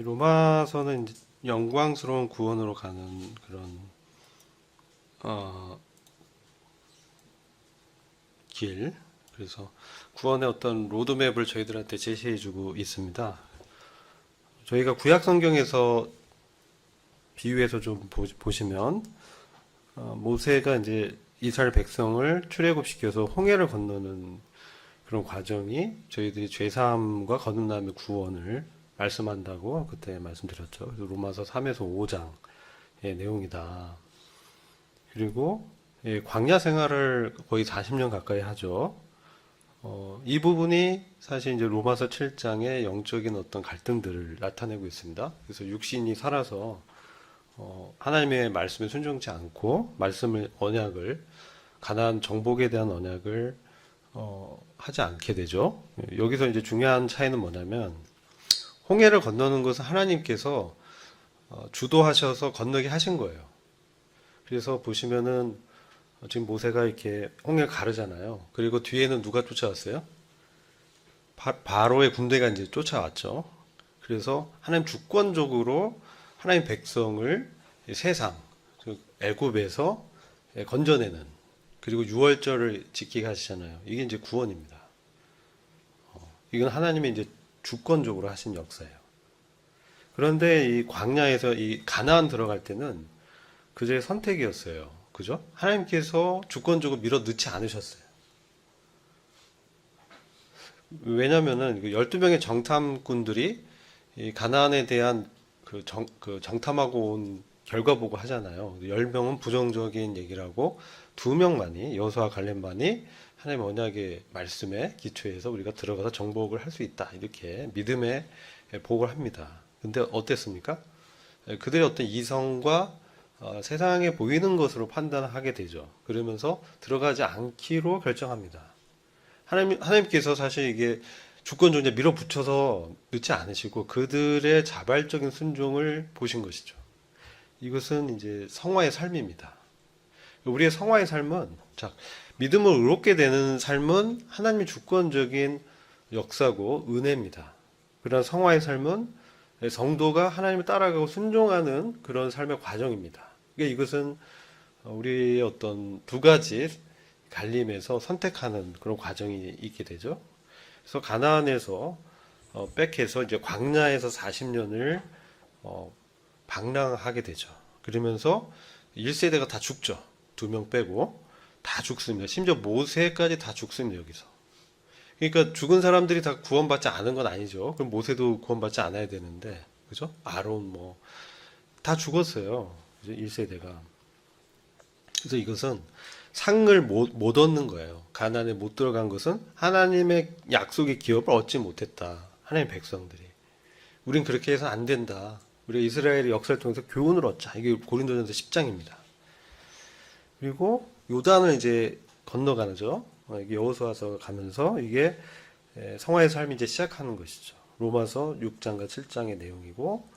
로마서는 이제 영광스러운 구원으로 가는 그런 어, 길. 그래서 구원의 어떤 로드맵을 저희들한테 제시해주고 있습니다. 저희가 구약 성경에서 비유해서 좀 보시면 모세가 이제 이스라엘 백성을 출애굽시켜서 홍해를 건너는 그런 과정이 저희들이 죄사함과 거듭남의 구원을 말씀한다고 그때 말씀드렸죠. 그래서 로마서 3에서 5장의 내용이다. 그리고 광야 생활을 거의 40년 가까이 하죠. 이 부분이 사실 이제 로마서 7장의 영적인 어떤 갈등들을 나타내고 있습니다. 그래서 육신이 살아서 하나님의 말씀에 순종치 않고 말씀을 언약을 가나안 정복에 대한 언약을 하지 않게 되죠. 여기서 이제 중요한 차이는 뭐냐면 홍해를 건너는 것은 하나님께서 주도하셔서 건너게 하신 거예요. 그래서 보시면은 지금 모세가 이렇게 홍해를 가르잖아요. 그리고 뒤에는 누가 쫓아왔어요? 바로의 군대가 이제 쫓아왔죠. 그래서 하나님 주권적으로 하나님 백성을 세상, 애굽에서 건져내는, 그리고 유월절을 지키게 하시잖아요. 이게 이제 구원입니다. 이건 하나님이 이제 주권적으로 하신 역사예요. 그런데 이 광야에서 이 가나안 들어갈 때는 그저의 선택이었어요. 그죠? 하나님께서 주권적으로 밀어 넣지 않으셨어요. 왜냐면은 12명의 정탐꾼들이 이 가나안에 대한 그 정탐하고 온 결과 보고 하잖아요. 10명은 부정적인 얘기를 하고 2명만이 여호수아 갈렙만이 하나님의 언약의 말씀에 기초해서 우리가 들어가서 정복을 할 수 있다. 이렇게 믿음의 보고를 합니다. 근데 어땠습니까? 그들의 어떤 이성과 세상에 보이는 것으로 판단하게 되죠. 그러면서 들어가지 않기로 결정합니다. 하나님께서 사실 이게 주권 존재 밀어붙여서 넣지 않으시고 그들의 자발적인 순종을 보신 것이죠. 이것은 이제 성화의 삶입니다. 우리의 성화의 삶은, 자, 믿음을 의롭게 되는 삶은 하나님의 주권적인 역사고 은혜입니다. 그러나 성화의 삶은 성도가 하나님을 따라가고 순종하는 그런 삶의 과정입니다. 그러니까 이것은 우리의 어떤 두 가지 갈림에서 선택하는 그런 과정이 있게 되죠. 그래서 가나안에서 빽해서 이제 광야에서 40년을 방랑하게 되죠. 그러면서 1세대가 다 죽죠. 2명 빼고 다 죽습니다. 심지어 모세까지 다 죽습니다. 여기서. 그러니까 죽은 사람들이 다 구원받지 않은 건 아니죠. 그럼 모세도 구원받지 않아야 되는데, 그죠? 아론 뭐 다 죽었어요. 그죠? 1세대가. 그래서 이것은 상을 못 얻는 거예요. 가나안에 못 들어간 것은 하나님의 약속의 기업을 얻지 못했다. 하나님 백성들이. 우린 그렇게 해서 안 된다. 우리가 이스라엘의 역사를 통해서 교훈을 얻자. 이게 고린도전서 10장입니다. 그리고 요단을 이제 건너가죠. 이게 여호수아서 가면서 이게 성화의 삶이 이제 시작하는 것이죠. 로마서 6장과 7장의 내용이고,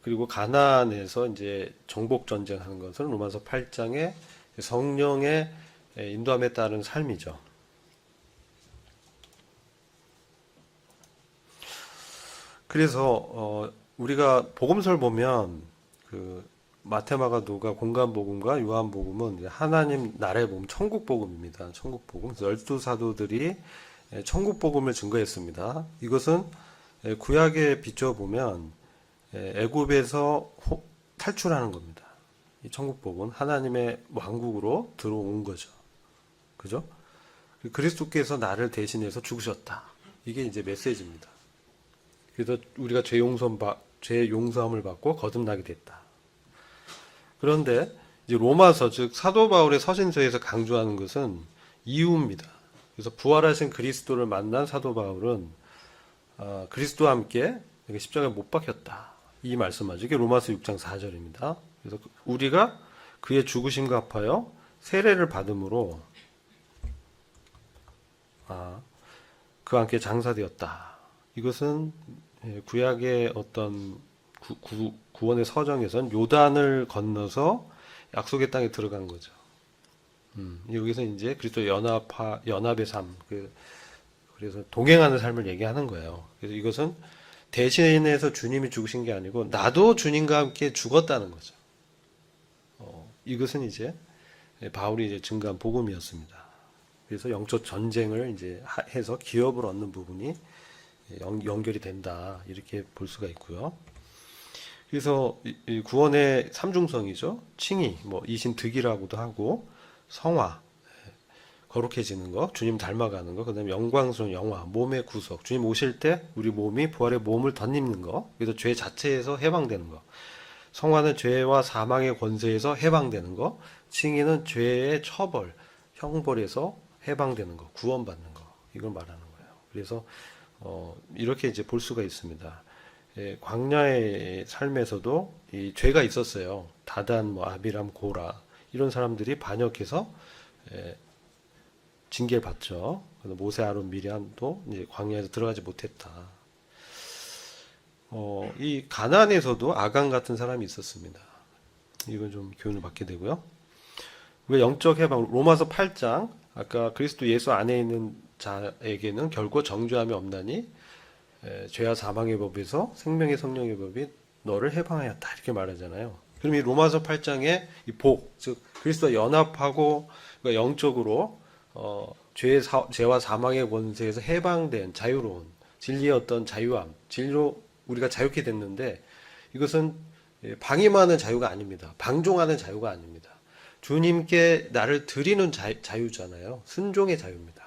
그리고 가나안에서 이제 정복 전쟁하는 것은 로마서 8장의 성령의 인도함에 따른 삶이죠. 그래서 우리가 복음서를 보면 그 마테마가 누가 공간복음과 요한복음은 하나님 나라의 복음, 천국복음입니다. 천국복음. 12사도들이 천국복음을 증거했습니다. 이것은 구약에 비춰보면 애굽에서 탈출하는 겁니다. 이 천국복음은 하나님의 왕국으로 들어온 거죠. 그죠? 그리스도께서 나를 대신해서 죽으셨다. 이게 이제 메시지입니다. 그래서 우리가 죄 용서함을 받고 거듭나게 됐다. 그런데 이제 로마서, 즉 사도 바울의 서신서에서 강조하는 것은 이후입니다. 그래서 부활하신 그리스도를 만난 사도 바울은 그리스도와 함께 십자가에 못 박혔다. 이 말씀하죠. 이게 로마서 6장 4절입니다. 그래서 우리가 그의 죽으심과 합하여 세례를 받음으로 그와 함께 장사되었다. 이것은 구약의 어떤 구원의 서정에선 요단을 건너서 약속의 땅에 들어간 거죠. 여기서 이제 그리스도 연합의 삶, 그래서 동행하는 삶을 얘기하는 거예요. 그래서 이것은 대신해서 주님이 죽으신 게 아니고 나도 주님과 함께 죽었다는 거죠. 이것은 이제 바울이 이제 증거한 복음이었습니다. 그래서 영적 전쟁을 이제 해서 기업을 얻는 부분이 연결이 된다, 이렇게 볼 수가 있고요. 그래서 이 구원의 삼중성이죠. 칭의, 뭐 이신득이라고도 하고, 성화, 거룩해지는 거, 주님 닮아가는 거, 그다음에 영광스러운 영화, 몸의 구속, 주님 오실 때 우리 몸이 부활의 몸을 덧입는 거, 그래서 죄 자체에서 해방되는 거. 성화는 죄와 사망의 권세에서 해방되는 거, 칭의는 죄의 처벌, 형벌에서 해방되는 거, 구원받는 거, 이걸 말하는 거예요. 그래서 이렇게 이제 볼 수가 있습니다. 광야의 삶에서도 이 죄가 있었어요. 다단, 뭐 아비람, 고라, 이런 사람들이 반역해서 징계를 받죠. 모세, 아론, 미리암도 이제 광야에서 들어가지 못했다. 이 가나안에서도 아간 같은 사람이 있었습니다. 이건 좀 교훈을 받게 되고요. 왜 영적 해방? 로마서 8장, 아까 그리스도 예수 안에 있는 자에게는 결코 정죄함이 없나니 죄와 사망의 법에서 생명의 성령의 법이 너를 해방하였다, 이렇게 말하잖아요. 그럼 이 로마서 8장의 이 복, 즉 그리스도와 연합하고 그러니까 영적으로 죄와 사망의 권세에서 해방된 자유로운 진리의 어떤 자유함, 진리로 우리가 자유케 됐는데, 이것은 방임하는 자유가 아닙니다. 방종하는 자유가 아닙니다. 주님께 나를 드리는 자유잖아요. 순종의 자유입니다.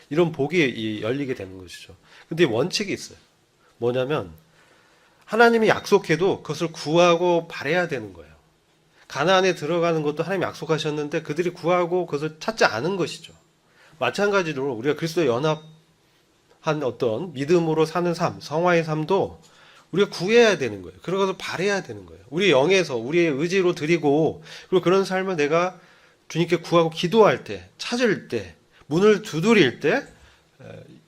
이런 복이 열리게 되는 것이죠. 근데 원칙이 있어요. 뭐냐면 하나님이 약속해도 그것을 구하고 바라야 되는 거예요. 가나안에 들어가는 것도 하나님이 약속하셨는데 그들이 구하고 그것을 찾지 않은 것이죠. 마찬가지로 우리가 그리스도에 연합한 어떤 믿음으로 사는 삶, 성화의 삶도 우리가 구해야 되는 거예요. 그러고서 바라야 되는 거예요. 우리 영에서 우리의 의지로 드리고, 그리고 그런 삶을 내가 주님께 구하고 기도할 때, 찾을 때, 문을 두드릴 때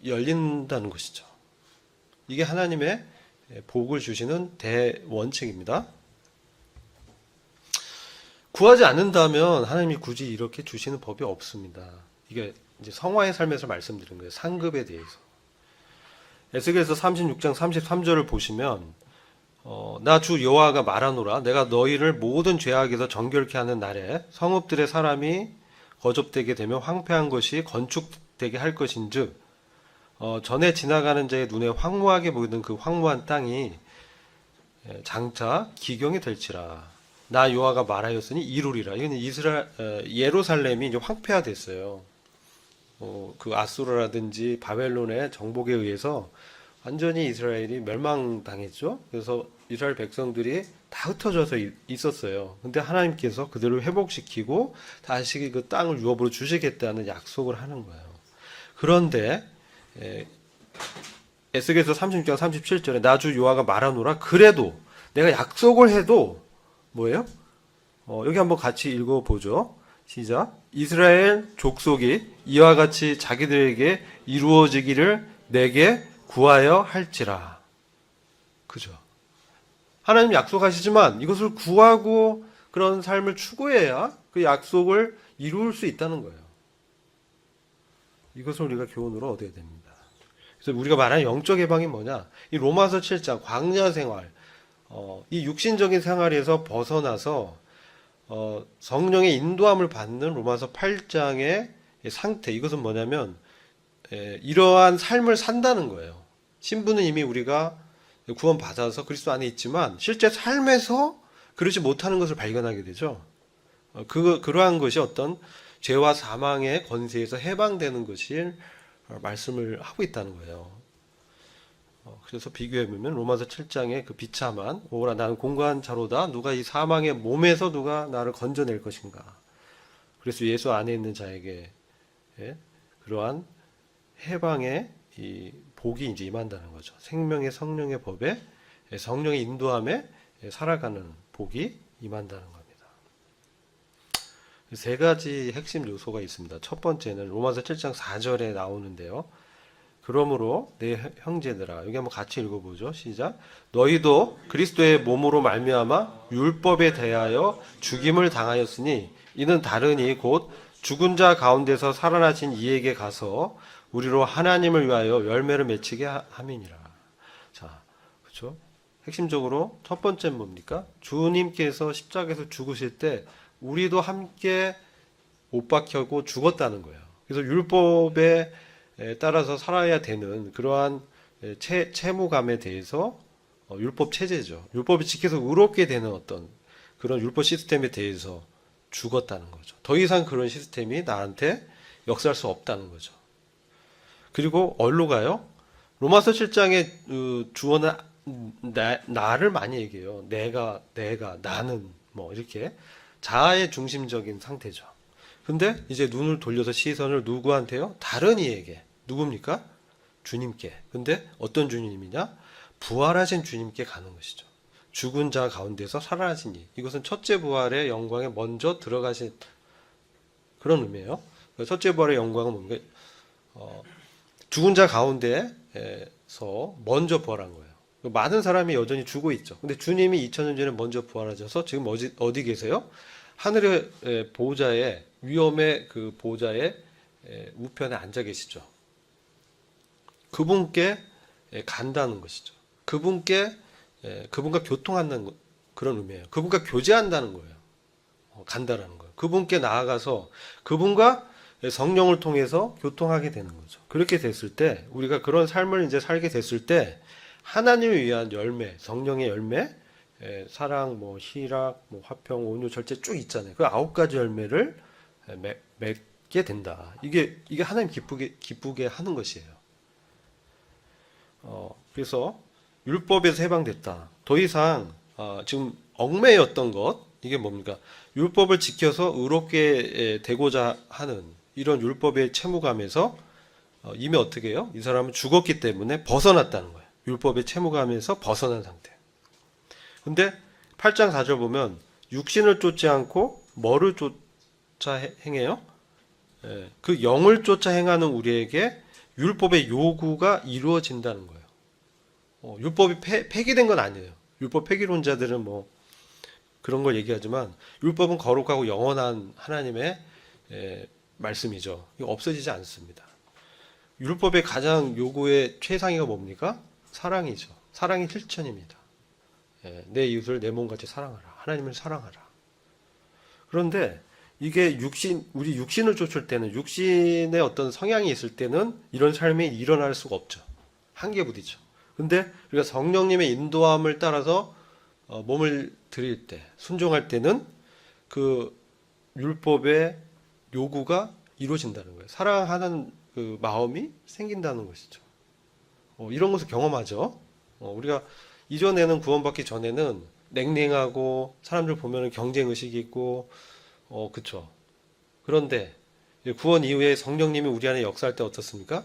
열린다는 것이죠. 이게 하나님의 복을 주시는 대원칙입니다. 구하지 않는다면 하나님이 굳이 이렇게 주시는 법이 없습니다. 이게 이제 성화의 삶에서 말씀드린 거예요. 상급에 대해서. 에스겔서 36장 33절을 보시면 나 주 여호와가 말하노라, 내가 너희를 모든 죄악에서 정결케 하는 날에 성읍들의 사람이 거접되게 되며 황폐한 것이 건축되게 할 것인즉 전에 지나가는 자의 눈에 황무하게 보이던 그 황무한 땅이 장차 기경이 될지라. 나 여호와가 말하였으니 이루리라. 이건 예루살렘이 이제 황폐화됐어요. 그 아수르라든지 바벨론의 정복에 의해서 완전히 이스라엘이 멸망당했죠. 그래서 이스라엘 백성들이 다 흩어져서 있었어요. 근데 하나님께서 그들을 회복시키고 다시 그 땅을 유업으로 주시겠다는 약속을 하는 거예요. 그런데 에스겔서 36장 37절에 나 주 여호와가 말하노라, 그래도 내가 약속을 해도 뭐예요? 여기 한번 같이 읽어보죠. 시작. 이스라엘 족속이 이와 같이 자기들에게 이루어지기를 내게 구하여 할지라. 그죠? 하나님 약속하시지만 이것을 구하고 그런 삶을 추구해야 그 약속을 이룰 수 있다는 거예요. 이것을 우리가 교훈으로 얻어야 됩니다. 그래서 우리가 말하는 영적 해방이 뭐냐? 이 로마서 7장 광야 생활, 이 육신적인 생활에서 벗어나서 성령의 인도함을 받는 로마서 8장의 상태, 이것은 뭐냐면 이러한 삶을 산다는 거예요. 신부는 이미 우리가 구원받아서 그리스도 안에 있지만 실제 삶에서 그러지 못하는 것을 발견하게 되죠. 그러한 것이 어떤 죄와 사망의 권세에서 해방되는 것이 말씀을 하고 있다는 거예요. 그래서 비교해보면 로마서 7장의 그 비참한 오라 나는 공고한 자로다, 누가 이 사망의 몸에서 누가 나를 건져낼 것인가. 그래서 예수 안에 있는 자에게 그러한 해방의 이 복이 이제 임한다는 거죠. 생명의 성령의 법에 성령의 인도함에 살아가는 복이 임한다는 겁니다. 세 가지 핵심 요소가 있습니다. 첫 번째는 로마서 7장 4절에 나오는데요. 그러므로 내 형제들아, 여기 한번 같이 읽어보죠. 시작. 너희도 그리스도의 몸으로 말미암아 율법에 대하여 죽임을 당하였으니 이는 다르니 곧 죽은 자 가운데서 살아나신 이에게 가서 우리로 하나님을 위하여 열매를 맺히게 함이니라. 자, 그렇죠? 핵심적으로 첫 번째는 뭡니까? 주님께서 십자가에서 죽으실 때 우리도 함께 못 박혀고 죽었다는 거예요. 그래서 율법에 따라서 살아야 되는 그러한 채무감에 대해서 율법 체제죠. 율법을 지켜서 의롭게 되는 어떤 그런 율법 시스템에 대해서 죽었다는 거죠. 더 이상 그런 시스템이 나한테 역사할 수 없다는 거죠. 그리고 어디로 가요? 로마서 7장에 주어는 나를 많이 얘기해요. 내가, 나는 뭐 이렇게 자아의 중심적인 상태죠. 근데 이제 눈을 돌려서 시선을 누구한테요? 다른 이에게. 누굽니까? 주님께. 근데 어떤 주님이냐? 부활하신 주님께 가는 것이죠. 죽은 자 가운데서 살아나신 이. 이것은 첫째 부활의 영광에 먼저 들어가신 그런 의미예요. 첫째 부활의 영광은 뭡니까? 죽은 자 가운데서 먼저 부활한 거예요. 많은 사람이 여전히 죽어 있죠. 근데 주님이 2000년 전에 먼저 부활하셔서 지금 어디 계세요? 하늘의 보좌에 위엄의 그 보좌의 우편에 앉아 계시죠. 그분께 간다는 것이죠. 그분과 교통한다는 그런 의미예요. 그분과 교제한다는 거예요. 간다라는 거예요. 그분께 나아가서 그분과 성령을 통해서 교통하게 되는 거죠. 그렇게 됐을 때 우리가 그런 삶을 이제 살게 됐을 때 하나님을 위한 열매, 성령의 열매, 사랑, 뭐 희락, 뭐 화평, 온유, 절제 쭉 있잖아요. 그 9가지 열매를 맺게 된다. 이게 하나님 기쁘게 하는 것이에요. 그래서 율법에서 해방됐다. 더 이상 지금 얽매였던 것 이게 뭡니까? 율법을 지켜서 의롭게 되고자 하는 이런 율법의 채무감에서 이미 어떻게 해요? 이 사람은 죽었기 때문에 벗어났다는 거예요. 율법의 채무감에서 벗어난 상태. 근데 8장 4절 보면 육신을 쫓지 않고 뭐를 쫓아 행해요? 그 영을 쫓아 행하는 우리에게 율법의 요구가 이루어진다는 거예요. 율법이 폐기된 건 아니에요. 율법 폐기론자들은 뭐 그런 걸 얘기하지만 율법은 거룩하고 영원한 하나님의 말씀이죠. 이거 없어지지 않습니다. 율법의 가장 요구의 최상위가 뭡니까? 사랑이죠. 사랑이 실천입니다. 내 이웃을 내 몸같이 사랑하라. 하나님을 사랑하라. 그런데 이게 우리 육신을 쫓을 때는 육신의 어떤 성향이 있을 때는 이런 삶이 일어날 수가 없죠. 한계 부딪혀. 근데 우리가 성령님의 인도함을 따라서 몸을 드릴 때, 순종할 때는 그 율법의 요구가 이루어진다는 거예요. 사랑하는 그 마음이 생긴다는 것이죠. 이런 것을 경험하죠. 우리가 이전에는 구원받기 전에는 냉랭하고 사람들 보면 경쟁 의식이 있고, 그쵸. 그런데 구원 이후에 성령님이 우리 안에 역사할 때 어떻습니까?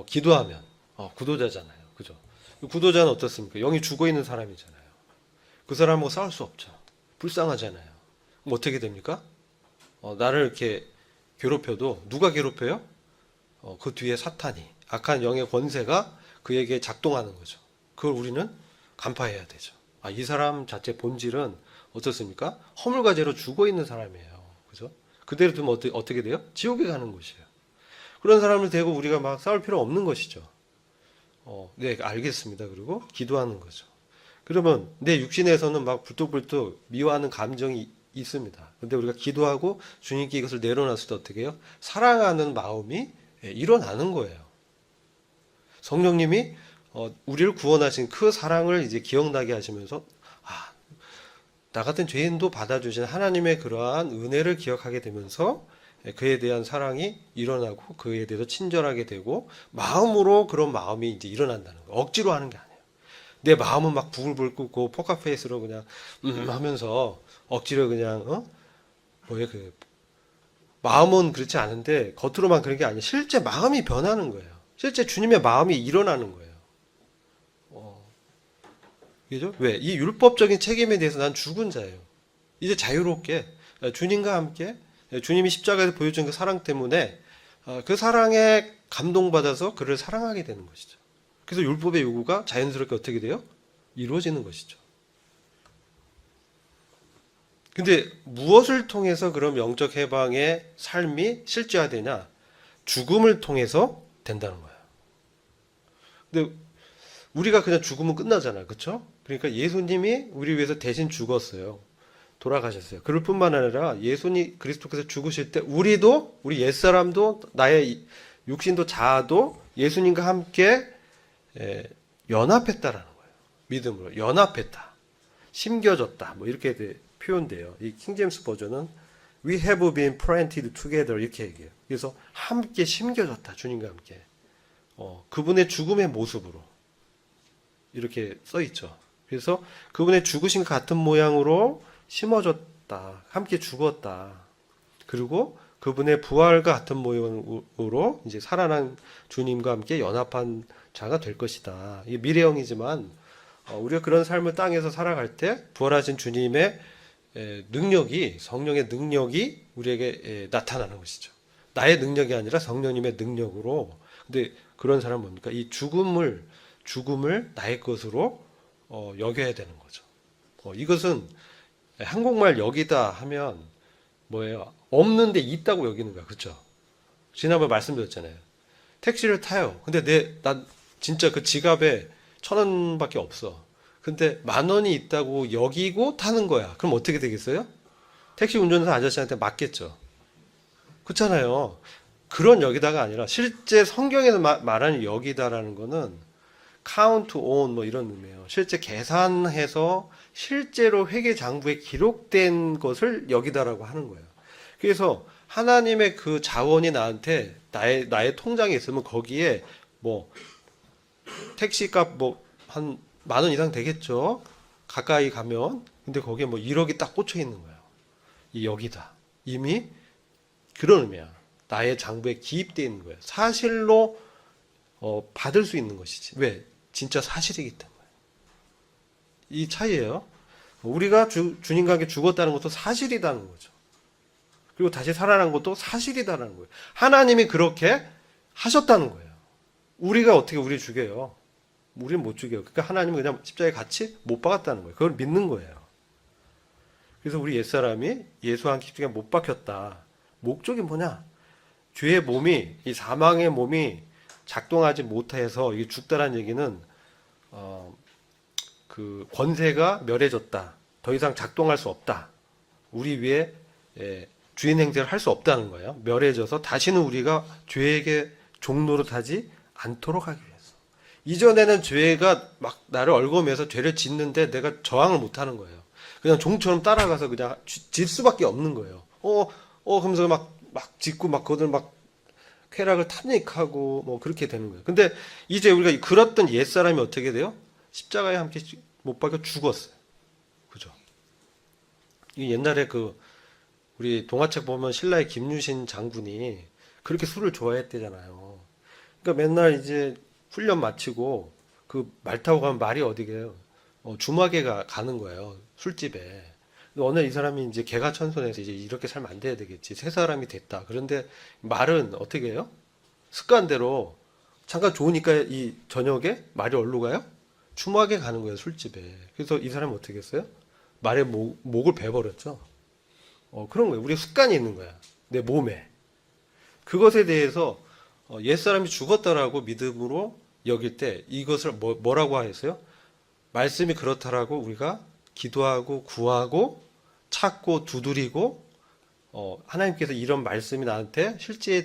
기도하면 구도자잖아요. 그죠? 구도자는 어떻습니까? 영이 죽어 있는 사람이잖아요. 그 사람하고 싸울 수 없죠. 불쌍하잖아요. 그럼 어떻게 됩니까? 나를 이렇게 괴롭혀도 누가 괴롭혀요? 그 뒤에 사탄이 악한 영의 권세가 그에게 작동하는 거죠. 그걸 우리는 간파해야 되죠. 이 사람 자체 본질은 어떻습니까? 허물과제로 죽어 있는 사람이에요. 그죠? 그대로 두면 어떻게 돼요? 지옥에 가는 것이에요. 그런 사람을 대고 우리가 막 싸울 필요 없는 것이죠. 네, 알겠습니다. 그리고 기도하는 거죠. 그러면 내 육신에서는 막 불뚝불뚝 미워하는 감정이 있습니다. 근데 우리가 기도하고 주님께 이것을 내려놨을 때 어떻게 해요? 사랑하는 마음이 일어나는 거예요. 성령님이 우리를 구원하신 그 사랑을 이제 기억나게 하시면서 나 같은 죄인도 받아주신 하나님의 그러한 은혜를 기억하게 되면서 그에 대한 사랑이 일어나고 그에 대해서 친절하게 되고 마음으로 그런 마음이 이제 일어난다는 거예요. 억지로 하는 게 아니에요. 내 마음은 막 부글부글 끓고 포카페이스로 그냥 하면서 억지로 그냥 마음은 그렇지 않은데 겉으로만 그런 게 아니에요. 실제 마음이 변하는 거예요. 실제 주님의 마음이 일어나는 거예요. 그죠? 왜? 이 율법적인 책임에 대해서 난 죽은 자예요. 이제 자유롭게 주님과 함께 주님이 십자가에서 보여준 그 사랑 때문에 그 사랑에 감동받아서 그를 사랑하게 되는 것이죠. 그래서 율법의 요구가 자연스럽게 어떻게 돼요? 이루어지는 것이죠. 근데 무엇을 통해서 그럼 영적 해방의 삶이 실제화되냐? 죽음을 통해서 된다는 거예요. 근데 우리가 그냥 죽으면 끝나잖아요. 그렇죠? 그러니까 예수님이 우리 위해서 대신 죽었어요. 돌아가셨어요. 그럴 뿐만 아니라 예수님 그리스도께서 죽으실 때 우리도 우리 옛사람도 나의 육신도 자아도 예수님과 함께 연합했다라는 거예요. 믿음으로 연합했다. 심겨졌다. 뭐 이렇게 표현돼요. 이 킹제임스 버전은 We have been planted together 이렇게 얘기해요. 그래서 함께 심겨졌다. 주님과 함께. 그분의 죽음의 모습으로 이렇게 써 있죠. 그래서 그분의 죽으신 같은 모양으로 심어졌다. 함께 죽었다. 그리고 그분의 부활과 같은 모양으로 이제 살아난 주님과 함께 연합한 자가 될 것이다. 이게 미래형이지만 우리가 그런 삶을 땅에서 살아갈 때 부활하신 주님의 능력이 성령의 능력이 우리에게 나타나는 것이죠. 나의 능력이 아니라 성령님의 능력으로. 근데 그런 사람은 뭡니까? 이 죽음을 나의 것으로 여겨야 되는 거죠. 이것은 한국말 여기다 하면 뭐예요? 없는데 있다고 여기는 거야. 그렇죠? 지난번에 말씀드렸잖아요. 택시를 타요. 근데 난 진짜 그 지갑에 1,000원밖에 없어. 근데 10,000원이 있다고 여기고 타는 거야. 그럼 어떻게 되겠어요? 택시 운전사 아저씨한테 맞겠죠. 그렇잖아요. 그런 여기다가 아니라 실제 성경에서 말하는 여기다라는 거는 count on 뭐 이런 의미예요. 실제 계산해서 실제로 회계장부에 기록된 것을 여기다라고 하는 거예요. 그래서 하나님의 그 자원이 나한테 나의 통장에 있으면 거기에 뭐 택시값 뭐 한 10,000원 이상 되겠죠. 가까이 가면. 근데 거기에 뭐 1억이 딱 꽂혀 있는 거예요. 이 여기다. 이미 그런 의미야. 나의 장부에 기입되어 있는 거예요. 사실로 받을 수 있는 것이지. 왜? 진짜 사실이기 때문에. 이 차이예요. 우리가 주님과 함께 죽었다는 것도 사실이라는 거죠. 그리고 다시 살아난 것도 사실이다라는 거예요. 하나님이 그렇게 하셨다는 거예요. 우리가 어떻게 우리 죽여요? 우리는 못 죽여요. 그러니까 하나님은 그냥 십자가에 같이 못 박았다는 거예요. 그걸 믿는 거예요. 그래서 우리 옛사람이 예수와 함께 십자가에 못 박혔다. 목적이 뭐냐? 죄의 몸이, 이 사망의 몸이 작동하지 못해서 이게 죽다라는 얘기는 그 권세가 멸해졌다. 더 이상 작동할 수 없다. 우리 위에 주인 행세를 할 수 없다는 거예요. 멸해져서 다시는 우리가 죄에게 종로로 타지 않도록 하기 위해서. 이전에는 죄가 막 나를 얽어매서 죄를 짓는데 내가 저항을 못 하는 거예요. 그냥 종처럼 따라가서 그냥 질 수밖에 없는 거예요. 그러면서 막 짓고 막 그들 막 쾌락을 탐닉하고 뭐 그렇게 되는 거예요. 근데 이제 우리가 그랬던 옛사람이 어떻게 돼요? 십자가에 함께 못 박혀 죽었어요. 그죠? 이 옛날에 우리 동화책 보면 신라의 김유신 장군이 그렇게 술을 좋아했대잖아요. 그러니까 맨날 이제 훈련 마치고 그 말 타고 가면 말이 어디게요? 주막에 가는 거예요. 술집에. 어느 이 사람이 이제 개가천선해서 이제 이렇게 살면 안 돼야 되겠지. 새 사람이 됐다. 그런데 말은 어떻게 해요? 습관대로 잠깐 좋으니까 이 저녁에 말이 어디로 가요? 주막에 가는 거예요. 술집에. 그래서 이 사람은 어떻게 했어요? 말에 목을 베버렸죠. 그런 거예요. 우리 습관이 있는 거야. 내 몸에. 그것에 대해서 옛사람이 죽었다라고 믿음으로 여길 때 이것을 뭐라고 하였어요? 말씀이 그렇다라고 우리가 기도하고 구하고 찾고 두드리고 하나님께서 이런 말씀이 나한테 실제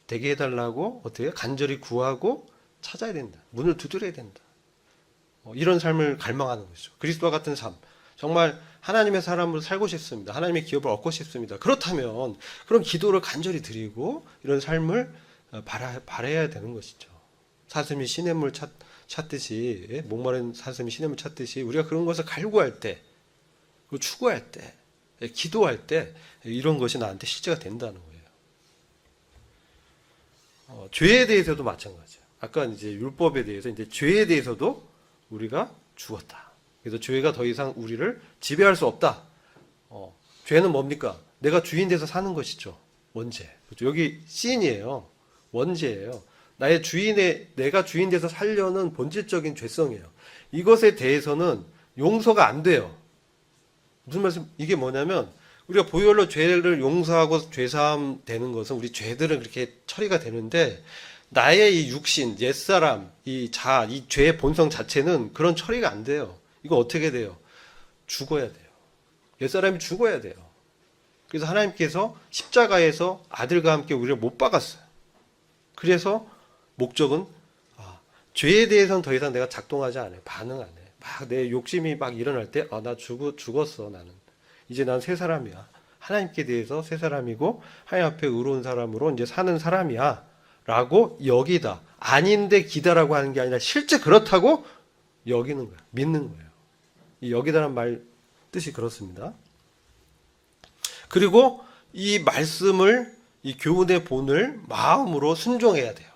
되게 해달라고 어떻게 간절히 구하고 찾아야 된다. 문을 두드려야 된다. 이런 삶을 갈망하는 것이죠. 그리스도와 같은 삶. 정말 하나님의 사람으로 살고 싶습니다. 하나님의 기업을 얻고 싶습니다. 그렇다면 그런 기도를 간절히 드리고 이런 삶을 바라야 되는 것이죠. 사슴이 시냇물 찾듯이 목마른 사슴이 시냇물 찾듯이 우리가 그런 것을 갈구할 때 그리고 추구할 때 기도할 때 이런 것이 나한테 실제가 된다는 거예요. 죄에 대해서도 마찬가지예요. 아까 이제 율법에 대해서 이제 죄에 대해서도 우리가 죽었다. 그래서 죄가 더 이상 우리를 지배할 수 없다. 죄는 뭡니까? 내가 주인 돼서 사는 것이죠. 원죄. 그렇죠? 여기 씬이에요. 원죄예요. 내가 주인 돼서 살려는 본질적인 죄성이에요. 이것에 대해서는 용서가 안 돼요. 무슨 말씀? 이게 뭐냐면 우리가 보혈로 죄를 용서하고 죄사함 되는 것은 우리 죄들은 그렇게 처리가 되는데 나의 이 육신, 옛사람, 이 죄의 본성 자체는 그런 처리가 안 돼요. 이거 어떻게 돼요? 죽어야 돼요. 옛사람이 죽어야 돼요. 그래서 하나님께서 십자가에서 아들과 함께 우리를 못 박았어요. 그래서 목적은 죄에 대해서는 더 이상 내가 작동하지 않아요. 반응 안 해. 막 내 욕심이 막 일어날 때, 나 죽었어, 나는. 이제 난 새 사람이야. 하나님께 대해서 새 사람이고, 하나님 앞에 의로운 사람으로 이제 사는 사람이야. 라고 여기다. 아닌데 기다라고 하는 게 아니라 실제 그렇다고 여기는 거야. 믿는 거예요. 이 여기다란 말 뜻이 그렇습니다. 그리고 이 말씀을, 이 교훈의 본을 마음으로 순종해야 돼요.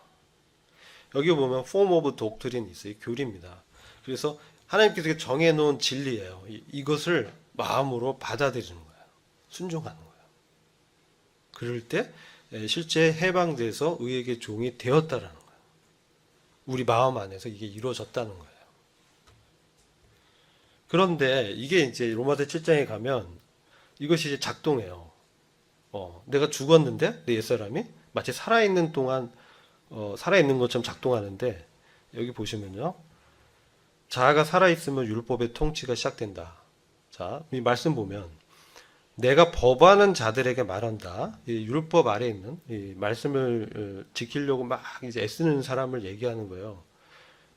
여기 보면 form of doctrine 있어요. 교리입니다. 그래서 하나님께서 정해놓은 진리예요. 이것을 마음으로 받아들이는 거예요. 순종하는 거예요. 그럴 때 실제 해방돼서 의에게 종이 되었다라는 거예요. 우리 마음 안에서 이게 이루어졌다는 거예요. 그런데 이게 이제 로마서 7장에 가면 이것이 이제 작동해요. 내가 죽었는데 내 옛사람이 마치 살아있는 동안 살아있는 것처럼 작동하는데 여기 보시면요. 자아가 살아있으면 율법의 통치가 시작된다. 자, 이 말씀 보면 내가 법하는 자들에게 말한다. 이 율법 아래에 있는 이 말씀을 지키려고 막 이제 애쓰는 사람을 얘기하는 거예요.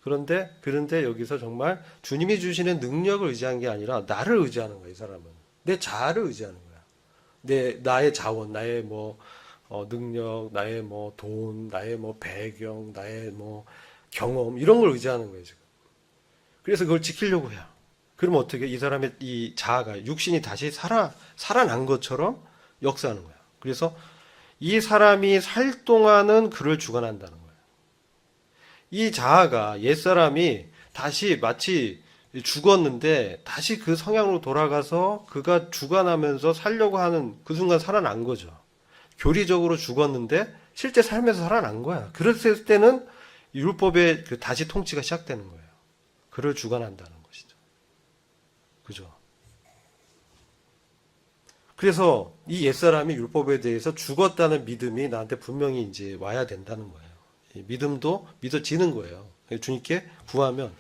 그런데 여기서 정말 주님이 주시는 능력을 의지한 게 아니라 나를 의지하는 거예요. 이 사람은 내 자아를 의지하는 거야. 나의 자원, 나의 능력, 나의 돈, 나의 배경, 나의 경험 이런 걸 의지하는 거예요. 지금. 그래서 그걸 지키려고 해요. 그러면 어떻게 이 사람의 이 자아가 육신이 다시 살아난 것처럼 역사하는 거예요. 그래서 이 사람이 살 동안은 그를 주관한다는 거예요. 이 자아가 옛사람이 다시 마치 죽었는데 다시 그 성향으로 돌아가서 그가 주관하면서 살려고 하는 그 순간 살아난 거죠. 교리적으로 죽었는데 실제 삶에서 살아난 거야. 그랬을 때는 율법의 다시 통치가 시작되는 거예요. 그를 주관한다는 것이죠. 그죠? 그래서 이 옛사람이 율법에 대해서 죽었다는 믿음이 나한테 분명히 이제 와야 된다는 거예요. 이 믿음도 믿어지는 거예요. 주님께 구하면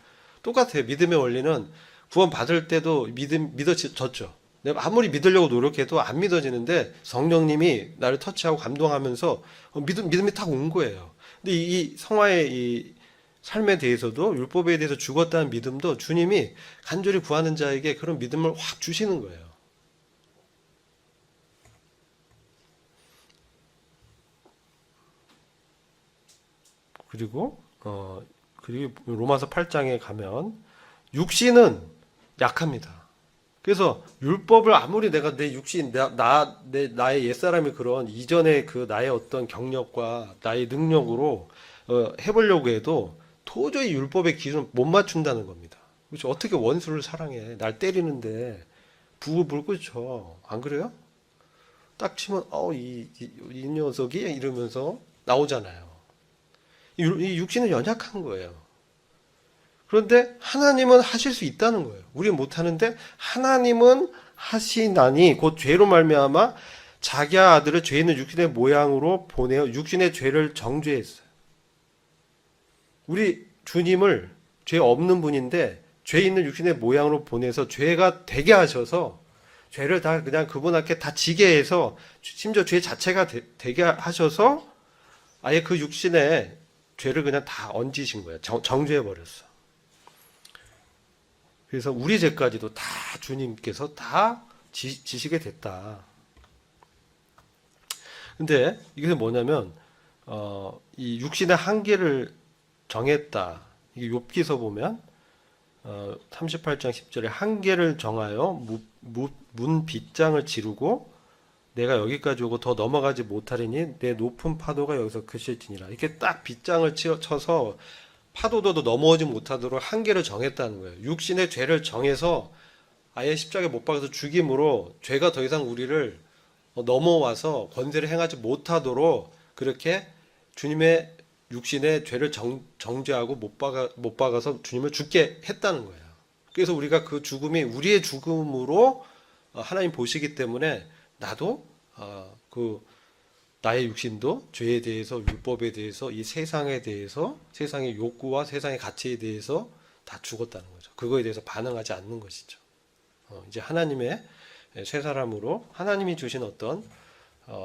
똑같아요. 믿음의 원리는 구원 받을 때도 믿어졌죠. 내가 아무리 믿으려고 노력해도 안 믿어지는데 성령님이 나를 터치하고 감동하면서 믿음이 탁 온 거예요. 근데 이 성화의 이 삶에 대해서도 율법에 대해서 죽었다는 믿음도 주님이 간절히 구하는 자에게 그런 믿음을 확 주시는 거예요. 그리고 로마서 8장에 가면 육신은 약합니다. 그래서 율법을 아무리 내가 내 육신, 나의 옛사람이 그런 이전의 그 나의 어떤 경력과 나의 능력으로 해보려고 해도 도저히 율법의 기준을 못 맞춘다는 겁니다. 그렇죠? 어떻게 원수를 사랑해? 날 때리는데 부글부글 끓죠. 안 그래요? 딱 치면 이 녀석이 이러면서 나오잖아요. 이 육신은 연약한 거예요. 그런데 하나님은 하실 수 있다는 거예요. 우리는 못하는데 하나님은 하시나니 곧 죄로 말미암아 자기 아들을 죄 있는 육신의 모양으로 보내어 육신의 죄를 정죄했어요. 우리 주님을 죄 없는 분인데 죄 있는 육신의 모양으로 보내서 죄가 되게 하셔서 죄를 다 그냥 그분 앞에 다 지게 해서 심지어 죄 자체가 되게 하셔서 아예 그 육신에 죄를 그냥 다 얹으신 거예요. 정죄해 버렸어. 그래서 우리 죄까지도 다 주님께서 다 지시게 됐다. 근데 이게 뭐냐면 이 육신의 한계를 정했다. 이게 욥기서 보면 38장 10절에 한계를 정하여 문 빗장을 지르고 내가 여기까지 오고 더 넘어가지 못하리니 내 높은 파도가 여기서 그칠지니라. 이렇게 딱 빗장을 쳐서 파도도 넘어오지 못하도록 한계를 정했다는 거예요. 육신의 죄를 정해서 아예 십자가에 못 박아서 죽임으로 죄가 더 이상 우리를 넘어와서 권세를 행하지 못하도록 그렇게 주님의 육신의 죄를 정죄하고 못 박아서 주님을 죽게 했다는 거예요. 그래서 우리가 그 죽음이 우리의 죽음으로 하나님 보시기 때문에 나도 그 나의 육신도 죄에 대해서, 율법에 대해서, 이 세상에 대해서, 세상의 욕구와 세상의 가치에 대해서 다 죽었다는 거죠. 그거에 대해서 반응하지 않는 것이죠. 이제 하나님의 새 사람으로 하나님이 주신 어떤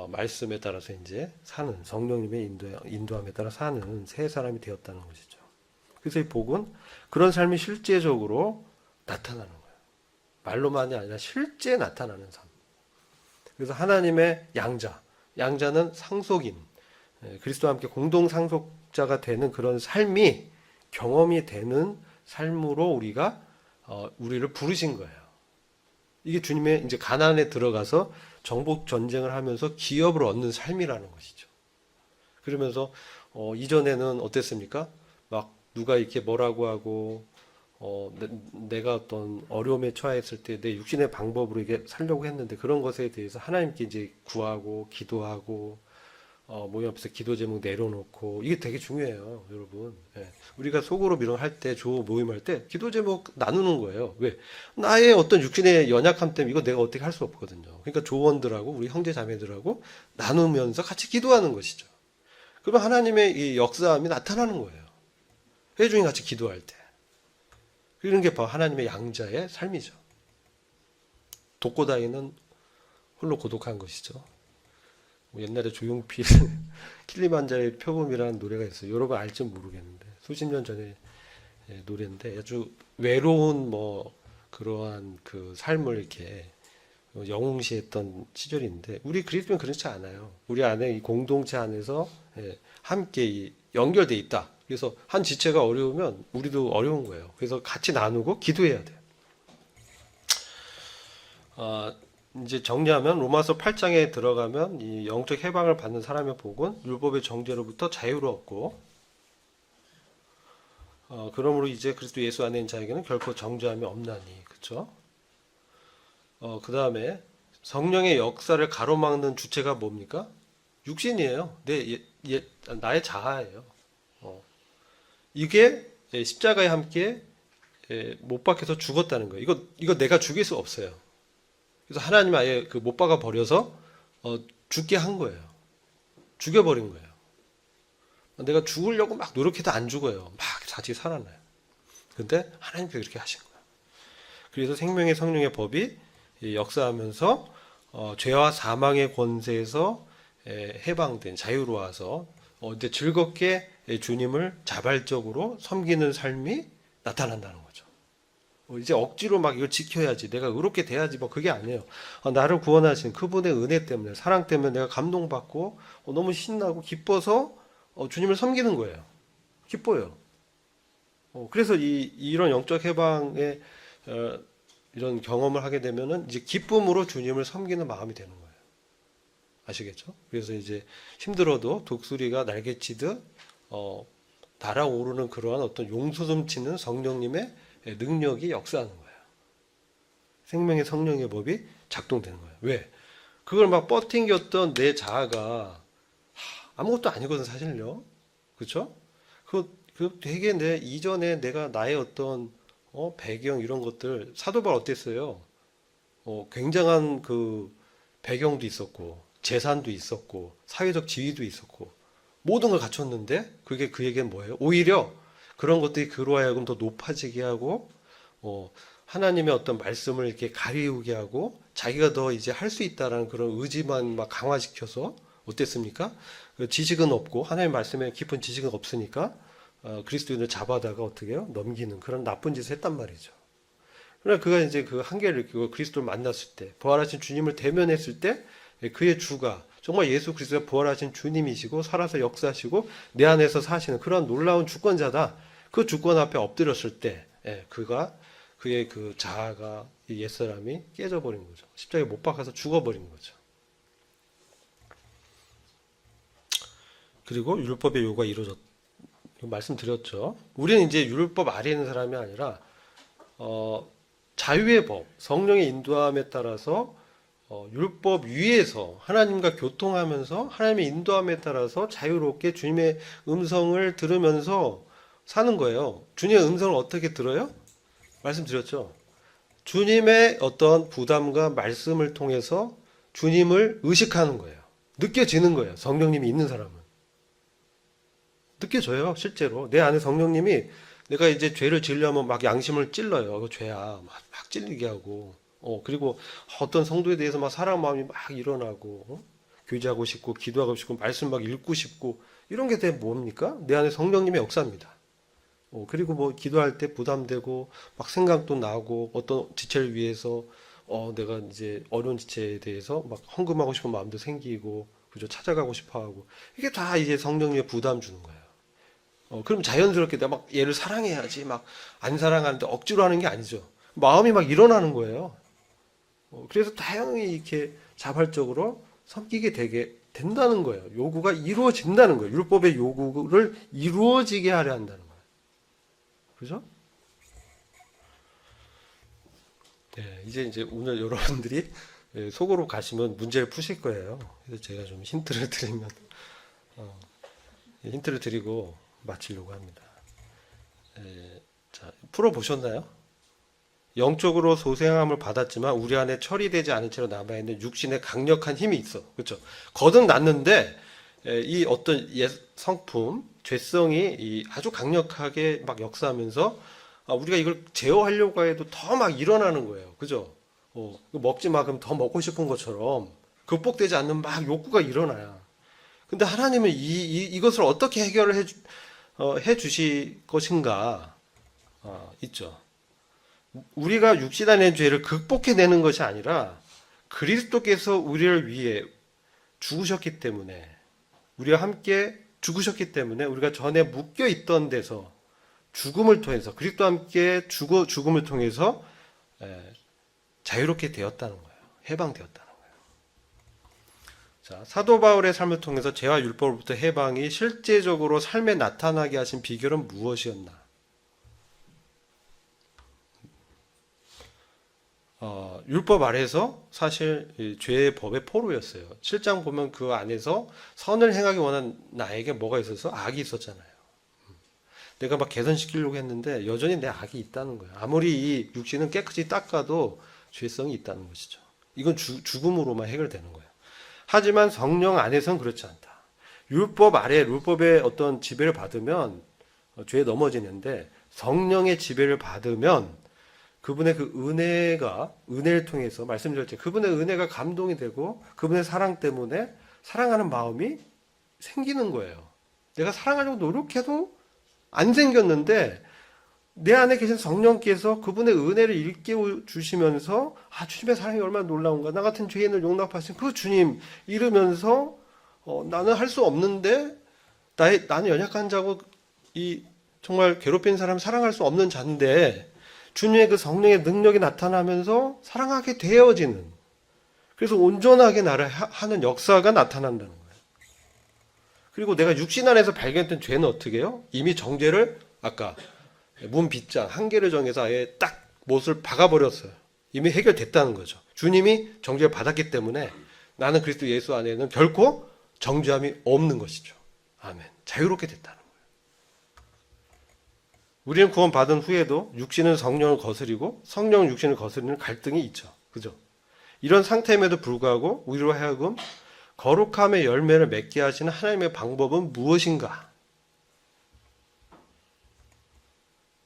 말씀에 따라서 이제 사는, 성령님의 인도함에 따라 사는 새 사람이 되었다는 것이죠. 그래서 이 복은 그런 삶이 실제적으로 나타나는 거예요. 말로만이 아니라 실제 나타나는 삶. 그래서 하나님의 양자는 상속인, 그리스도와 함께 공동 상속자가 되는 그런 삶이 경험이 되는 삶으로 우리를 부르신 거예요. 이게 주님의 이제 가나안에 들어가서 정복 전쟁을 하면서 기업을 얻는 삶이라는 것이죠. 그러면서 이전에는 어땠습니까? 막 누가 이렇게 뭐라고 하고 내가 어떤 어려움에 처했을 때 내 육신의 방법으로 이게 살려고 했는데 그런 것에 대해서 하나님께 이제 구하고 기도하고 모임 앞에서 기도 제목 내려놓고 이게 되게 중요해요, 여러분. 예. 우리가 속으로 밀어할 때, 모임할 때 기도 제목 나누는 거예요. 왜? 나의 어떤 육신의 연약함 때문에 이거 내가 어떻게 할 수 없거든요. 그러니까 조원들하고 우리 형제 자매들하고 나누면서 같이 기도하는 것이죠. 그러면 하나님의 이 역사함이 나타나는 거예요. 회중이 같이 기도할 때. 이런 게 바로 하나님의 양자의 삶이죠. 독고다이는 홀로 고독한 것이죠. 옛날에 조용필 킬리만자로의 표범이라는 노래가 있어요. 여러분 알지 모르겠는데 수십 년 전에 노래인데 아주 외로운 그러한 그 삶을 이렇게 영웅시했던 시절인데 우리 그리스도는 그렇지 않아요. 우리 안에 이 공동체 안에서 함께 연결돼 있다. 그래서 한 지체가 어려우면 우리도 어려운 거예요. 그래서 같이 나누고 기도해야 돼요. 이제 정리하면 로마서 8장에 들어가면 이 영적 해방을 받는 사람의 복은 율법의 정죄로부터 자유를 얻고 그러므로 이제 그리스도 예수 안에 있는 자에게는 결코 정죄함이 없나니, 그렇죠? 그 다음에 성령의 역사를 가로막는 주체가 뭡니까? 육신이에요. 나의 자아예요. 이게 십자가에 함께 못 박혀서 죽었다는 거예요. 이거 내가 죽일 수 없어요. 그래서 하나님 아예 그 못 박아 버려서 죽게 한 거예요. 죽여버린 거예요. 내가 죽으려고 막 노력해도 안 죽어요. 막 자칫 살아나요. 근데 하나님께서 그렇게 하신 거예요. 그래서 생명의 성령의 법이 역사하면서 죄와 사망의 권세에서 해방된 자유로워서 이제 즐겁게 주님을 자발적으로 섬기는 삶이 나타난다는 거죠. 이제 억지로 막 이걸 지켜야지, 내가 의롭게 돼야지, 그게 아니에요. 나를 구원하신 그분의 은혜 때문에, 사랑 때문에 내가 감동받고 너무 신나고 기뻐서 주님을 섬기는 거예요. 기뻐요. 그래서 이런 영적 해방의 이런 경험을 하게 되면은 이제 기쁨으로 주님을 섬기는 마음이 되는 거예요. 아시겠죠? 그래서 이제 힘들어도 독수리가 날개치듯 날아오르는 그러한 어떤 용솟음치는 성령님의 능력이 역사하는 거예요. 생명의 성령의 법이 작동되는 거예요. 왜? 그걸 막 뻗팅겼던 내 자아가 아무것도 아니거든, 사실요. 그렇죠? 그 되게 이전에 내가 나의 어떤 배경 이런 것들, 사도 바울 어땠어요? 굉장한 그 배경도 있었고 재산도 있었고 사회적 지위도 있었고 모든 걸 갖췄는데 그게 그에게는 뭐예요? 오히려 그런 것들이 그로 하여금 더 높아지게 하고 하나님의 어떤 말씀을 이렇게 가리우게 하고 자기가 더 이제 할 수 있다라는 그런 의지만 막 강화시켜서 어땠습니까? 지식은 없고 하나님의 말씀에 깊은 지식은 없으니까 그리스도인을 잡아다가 어떻게 해요? 넘기는 그런 나쁜 짓을 했단 말이죠. 그러나 그가 이제 그 한계를 느끼고 그리스도를 만났을 때, 부활하신 주님을 대면했을 때 그의 주가 정말 예수 그리스도가 부활하신 주님이시고 살아서 역사하시고 내 안에서 사시는 그런 놀라운 주권자다. 그 주권 앞에 엎드렸을 때 그의 그 자아가, 이 옛사람이 깨져버린 거죠. 십자가에 못 박아서 죽어버린 거죠. 그리고 율법의 요구가 이루어졌, 말씀드렸죠. 우리는 이제 율법 아래에 있는 사람이 아니라 자유의 법, 성령의 인도함에 따라서 율법 위에서 하나님과 교통하면서 하나님의 인도함에 따라서 자유롭게 주님의 음성을 들으면서 사는 거예요. 주님의 음성을 어떻게 들어요? 말씀드렸죠. 주님의 어떤 부담과 말씀을 통해서 주님을 의식하는 거예요. 느껴지는 거예요. 성령님이 있는 사람은. 느껴져요. 실제로. 내 안에 성령님이 내가 이제 죄를 지으려면 막 양심을 찔러요. 그 죄야. 막 찔리게 하고. 그리고 어떤 성도에 대해서 막 사랑 마음이 막 일어나고, 교제하고 싶고, 기도하고 싶고, 말씀 막 읽고 싶고, 이런 게 다 뭡니까? 내 안에 성령님의 역사입니다. 그리고 뭐 기도할 때 부담되고, 막 생각도 나고, 어떤 지체를 위해서, 내가 이제 어려운 지체에 대해서 막 헌금하고 싶은 마음도 생기고, 그죠? 찾아가고 싶어 하고. 이게 다 이제 성령님의 부담 주는 거예요. 그럼 자연스럽게 내가 막 얘를 사랑해야지. 막 안 사랑하는데 억지로 하는 게 아니죠. 마음이 막 일어나는 거예요. 그래서 다양히 이렇게 자발적으로 섬기게 되게 된다는 거예요. 요구가 이루어진다는 거예요. 율법의 요구를 이루어지게 하려 한다는 거예요. 그죠? 네, 이제 오늘 여러분들이 속으로 가시면 문제를 푸실 거예요. 그래서 제가 좀 힌트를 드리면, 힌트를 드리고 마치려고 합니다. 자, 풀어보셨나요? 영적으로 소생함을 받았지만 우리 안에 처리되지 않은 채로 남아있는 육신의 강력한 힘이 있어. 그렇죠? 거듭났는데 이 어떤 옛 성품, 죄성이 아주 강력하게 막 역사하면서 우리가 이걸 제어하려고 해도 더 막 일어나는 거예요. 그죠? 먹지 마 그럼 더 먹고 싶은 것처럼 극복되지 않는 막 욕구가 일어나요. 근데 하나님은 이것을 어떻게 해결을 해 주실 것인가 있죠. 우리가 육신 안의 죄를 극복해내는 것이 아니라 그리스도께서 우리를 위해 죽으셨기 때문에 우리와 함께 죽으셨기 때문에 우리가 전에 묶여 있던 데서 죽음을 통해서 그리스도와 함께 죽음을 통해서 자유롭게 되었다는 거예요. 해방되었다는 거예요. 자, 사도 바울의 삶을 통해서 죄와 율법으로부터 해방이 실제적으로 삶에 나타나게 하신 비결은 무엇이었나? 율법 아래서 사실 죄의 법의 포로였어요. 7장 보면 그 안에서 선을 행하기 원한 나에게 뭐가 있어서 악이 있었잖아요. 내가 막 개선시키려고 했는데 여전히 내 악이 있다는 거예요. 아무리 이 육신은 깨끗이 닦아도 죄성이 있다는 것이죠. 이건 죽음으로만 해결되는 거예요. 하지만 성령 안에서는 그렇지 않다. 율법 아래 율법의 어떤 지배를 받으면 죄에 넘어지는데 성령의 지배를 받으면 그분의 그 은혜를 통해서 말씀드렸죠. 그분의 은혜가 감동이 되고 그분의 사랑 때문에 사랑하는 마음이 생기는 거예요. 내가 사랑하려고 노력해도 안 생겼는데 내 안에 계신 성령께서 그분의 은혜를 일깨워 주시면서 주님의 사랑이 얼마나 놀라운가. 나 같은 죄인을 용납하신 그 주님 이러면서 나는 할 수 없는데 나는 연약한 자고 정말 괴롭힌 사람 사랑할 수 없는 자인데 주님의 그 성령의 능력이 나타나면서 사랑하게 되어지는 그래서 온전하게 나를 하는 역사가 나타난다는 거예요. 그리고 내가 육신 안에서 발견했던 죄는 어떻게 해요? 이미 정죄를 아까 문 빗장 한 개를 정해서 아예 딱 못을 박아버렸어요. 이미 해결됐다는 거죠. 주님이 정죄를 받았기 때문에 나는 그리스도 예수 안에는 결코 정죄함이 없는 것이죠. 아멘. 자유롭게 됐다는 거예요. 우리는 구원받은 후에도 육신은 성령을 거스리고 성령은 육신을 거스리는 갈등이 있죠. 그죠? 이런 상태임에도 불구하고 우리로 하여금 거룩함의 열매를 맺게 하시는 하나님의 방법은 무엇인가?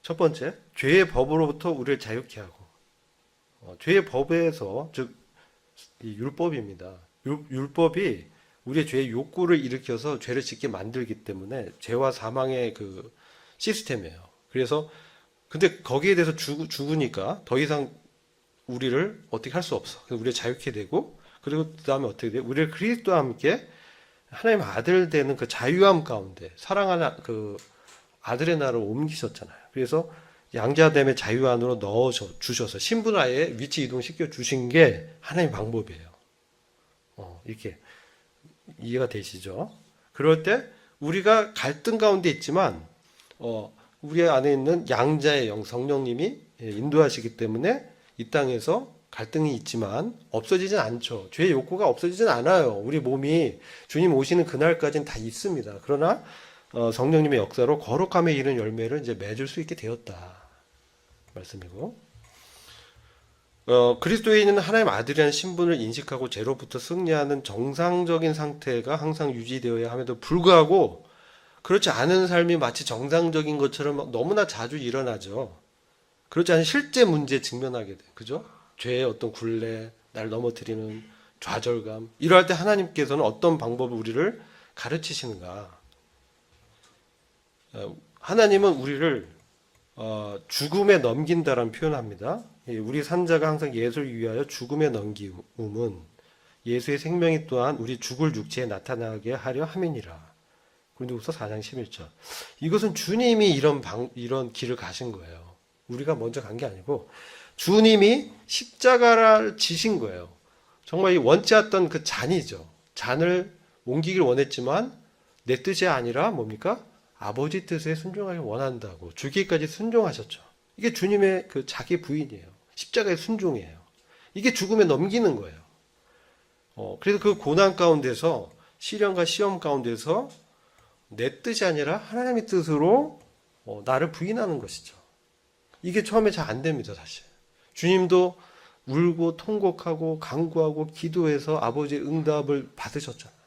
첫 번째, 죄의 법으로부터 우리를 자유케 하고 죄의 법에서 즉 이 율법입니다. 율법이 우리의 죄의 욕구를 일으켜서 죄를 짓게 만들기 때문에 죄와 사망의 그 시스템이에요. 그래서 근데 거기에 대해서 죽으니까 더 이상 우리를 어떻게 할 수 없어. 그래서 우리를 자유케 되고 그리고 그 다음에 어떻게 돼요? 우리를 그리스도와 함께 하나님 아들 되는 그 자유함 가운데 사랑하는 그 아들의 나라로 옮기셨잖아요. 그래서 양자됨의 자유 안으로 넣어 주셔서 신분화에 위치 이동시켜 주신 게 하나님의 방법이에요. 이렇게 이해가 되시죠? 그럴 때 우리가 갈등 가운데 있지만 우리 안에 있는 양자의 영 성령님이 인도하시기 때문에 이 땅에서 갈등이 있지만 없어지진 않죠. 죄의 욕구가 없어지진 않아요. 우리 몸이 주님 오시는 그날까지는 다 있습니다. 그러나 성령님의 역사로 거룩함에 이르는 열매를 이제 맺을 수 있게 되었다 말씀이고, 그리스도인은 하나님 아들이라는 신분을 인식하고 죄로부터 승리하는 정상적인 상태가 항상 유지되어야 함에도 불구하고 그렇지 않은 삶이 마치 정상적인 것처럼 너무나 자주 일어나죠. 그렇지 않은 실제 문제에 직면하게 돼. 그죠? 죄의 어떤 굴레, 날 넘어뜨리는 좌절감. 이러할 때 하나님께서는 어떤 방법을 우리를 가르치시는가? 하나님은 우리를 죽음에 넘긴다라는 표현을 합니다. 우리 산자가 항상 예수를 위하여 죽음에 넘김은 예수의 생명이 또한 우리 죽을 육체에 나타나게 하려 함이니라. 고린도후서 4장 11절. 이것은 주님이 이런 길을 가신 거예요. 우리가 먼저 간 게 아니고 주님이 십자가를 지신 거예요. 정말 원치 않던 그 잔이죠. 잔을 옮기길 원했지만 내 뜻이 아니라 뭡니까? 아버지 뜻에 순종하길 원한다고 죽기까지 순종하셨죠. 이게 주님의 그 자기 부인이에요. 십자가의 순종이에요. 이게 죽음에 넘기는 거예요. 그래서 그 고난 가운데서 시련과 시험 가운데서 내 뜻이 아니라 하나님의 뜻으로 나를 부인하는 것이죠. 이게 처음에 잘 안 됩니다, 사실. 주님도 울고 통곡하고 간구하고 기도해서 아버지의 응답을 받으셨잖아요.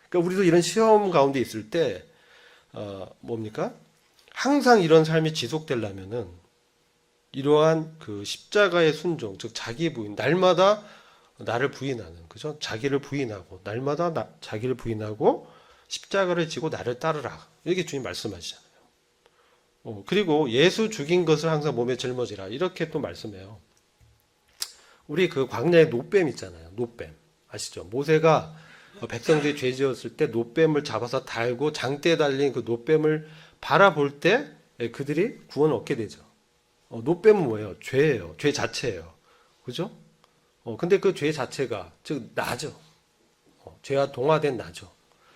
그러니까 우리도 이런 시험 가운데 있을 때 뭡니까? 항상 이런 삶이 지속되려면은 이러한 그 십자가의 순종, 즉 자기 부인, 날마다 나를 부인하는, 그죠? 자기를 부인하고 날마다 자기를 부인하고 십자가를 지고 나를 따르라. 이렇게 주님 말씀하시잖아요. 그리고 예수 죽인 것을 항상 몸에 짊어지라. 이렇게 또 말씀해요. 우리 그 광야에 노뱀 있잖아요. 노뱀. 아시죠? 모세가 백성들이 죄 지었을 때 노뱀을 잡아서 달고 장대에 달린 그 노뱀을 바라볼 때 그들이 구원을 얻게 되죠. 노뱀은 뭐예요? 죄예요. 죄 자체예요. 그죠? 근데 그 죄 자체가, 즉, 나죠. 죄와 동화된 나죠.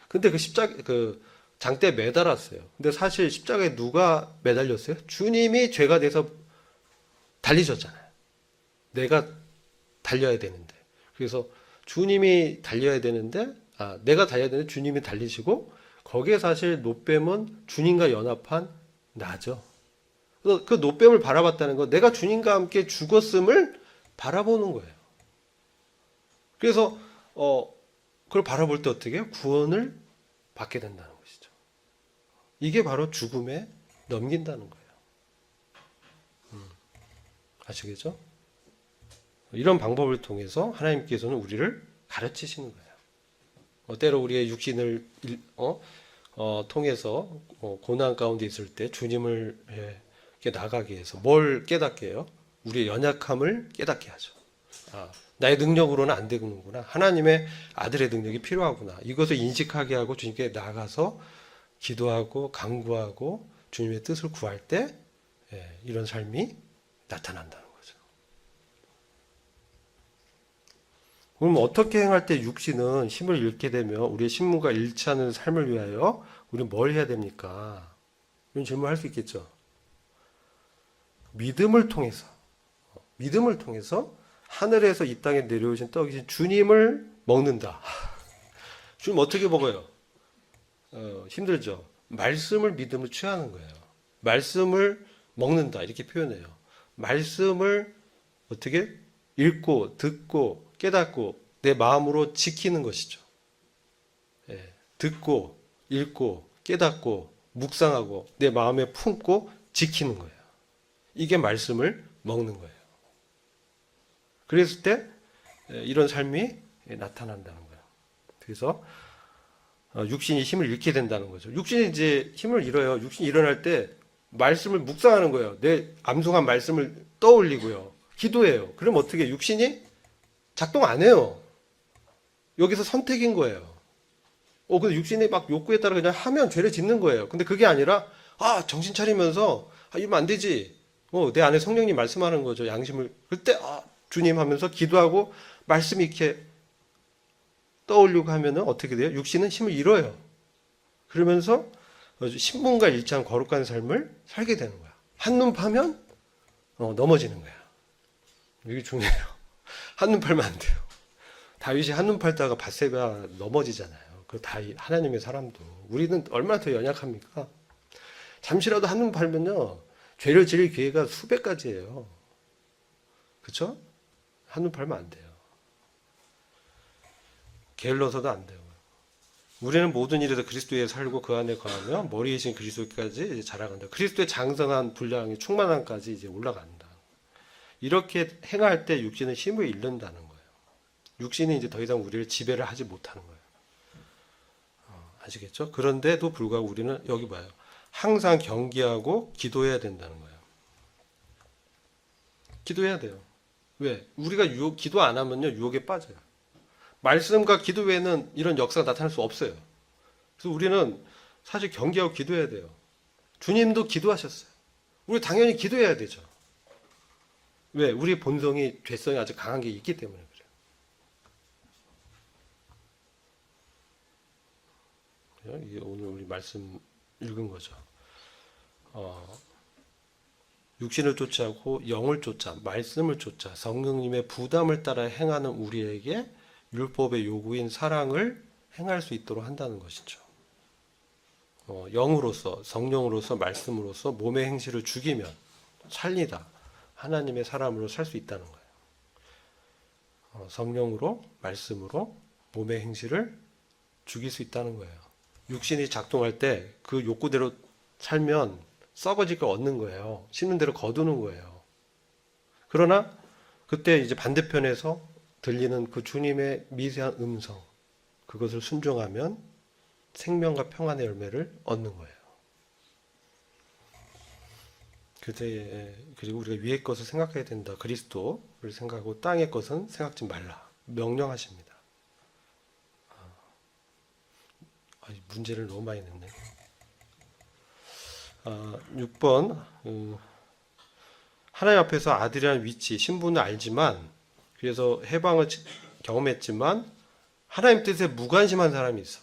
근데 그 장대에 매달았어요. 근데 사실 십자가에 누가 매달렸어요? 주님이 죄가 돼서 달리셨잖아요. 내가 달려야 되는데. 그래서 주님이 달려야 되는데, 내가 달려야 되는데 주님이 달리시고, 거기에 사실 노뱀은 주님과 연합한 나죠. 그래서 그 노뱀을 바라봤다는 건 내가 주님과 함께 죽었음을 바라보는 거예요. 그래서, 그걸 바라볼 때 어떻게 해요? 구원을 받게 된다는 것이죠. 이게 바로 죽음에 넘긴다는 거예요. 아시겠죠? 이런 방법을 통해서 하나님께서는 우리를 가르치시는 거예요. 때로 우리의 육신을 통해서 고난 가운데 있을 때 주님을 나가게 해서 뭘 깨닫게 해요? 우리의 연약함을 깨닫게 하죠. 나의 능력으로는 안 되는구나. 하나님의 아들의 능력이 필요하구나. 이것을 인식하게 하고 주님께 나가서 기도하고 간구하고 주님의 뜻을 구할 때 이런 삶이 나타난다는 거죠. 그럼 어떻게 행할 때 육신은 힘을 잃게 되며 우리의 신문과 잃지 않은 삶을 위하여 우리는 뭘 해야 됩니까? 이런 질문을 할 수 있겠죠. 믿음을 통해서 하늘에서 이 땅에 내려오신 떡이신 주님을 먹는다. 주님 어떻게 먹어요? 힘들죠. 말씀을 믿음으로 취하는 거예요. 말씀을 먹는다 이렇게 표현해요. 말씀을 어떻게 읽고 듣고 깨닫고 내 마음으로 지키는 것이죠. 듣고 읽고 깨닫고 묵상하고 내 마음에 품고 지키는 거예요. 이게 말씀을 먹는 거예요. 그랬을 때 이런 삶이 나타난다는 거예요. 그래서 육신이 힘을 잃게 된다는 거죠. 육신이 이제 힘을 잃어요. 육신이 일어날 때 말씀을 묵상하는 거예요. 내 암송한 말씀을 떠올리고요. 기도해요. 그럼 어떻게 육신이 작동 안 해요. 여기서 선택인 거예요. 근데 육신이 막 욕구에 따라 그냥 하면 죄를 짓는 거예요. 근데 그게 아니라 정신 차리면서 이러면 안 되지. 내 안에 성령님 말씀하는 거죠. 양심을. 그때 주님 하면서 기도하고 말씀이 이렇게 떠올리고 하면은 어떻게 돼요? 육신은 힘을 잃어요. 그러면서 신분과 일치한 거룩한 삶을 살게 되는 거야. 한눈 파면 넘어지는 거야. 이게 중요해요. 한눈 팔면 안 돼요. 다윗이 한눈 팔다가 밧세바 넘어지잖아요. 그 다윗 하나님의 사람도 우리는 얼마나 더 연약합니까? 잠시라도 한눈 팔면요 죄를 지을 기회가 수백 가지예요. 그렇죠? 한눈 팔면 안 돼요. 게을러서도 안 돼요. 우리는 모든 일에서 그리스도에 살고 그 안에 거하며 머리이신 그리스도까지 이제 자라간다. 그리스도의 장성한 분량이 충만함까지 이제 올라간다. 이렇게 행할 때 육신은 힘을 잃는다는 거예요. 육신이 이제 더 이상 우리를 지배를 하지 못하는 거예요. 아시겠죠? 그런데도 불구하고 우리는 여기 봐요. 항상 경계하고 기도해야 된다는 거예요. 기도해야 돼요. 왜? 우리가 기도 안 하면요, 유혹에 빠져요. 말씀과 기도 외에는 이런 역사가 나타날 수 없어요. 그래서 우리는 사실 경계하고 기도해야 돼요. 주님도 기도하셨어요. 우리 당연히 기도해야 되죠. 왜? 우리 본성이, 죄성이 아주 강한 게 있기 때문에 그래요. 이게 오늘 우리 말씀 읽은 거죠. 육신을 쫓아고 영을 쫓아, 말씀을 쫓아 성령님의 부담을 따라 행하는 우리에게 율법의 요구인 사랑을 행할 수 있도록 한다는 것이죠. 영으로서, 성령으로서, 말씀으로서 몸의 행실을 죽이면 살리다 하나님의 사람으로 살 수 있다는 거예요. 성령으로, 말씀으로 몸의 행실을 죽일 수 있다는 거예요. 육신이 작동할 때 그 욕구대로 살면 썩어질 걸 얻는 거예요. 심는 대로 거두는 거예요. 그러나 그때 이제 반대편에서 들리는 그 주님의 미세한 음성, 그것을 순종하면 생명과 평안의 열매를 얻는 거예요. 그리고 우리가 위의 것을 생각해야 된다. 그리스도를 생각하고 땅의 것은 생각지 말라. 명령하십니다. 문제를 너무 많이 냈네. 6번 하나님 앞에서 아들이라는 위치, 신분을 알지만 그래서 해방을 경험했지만 하나님 뜻에 무관심한 사람이 있어.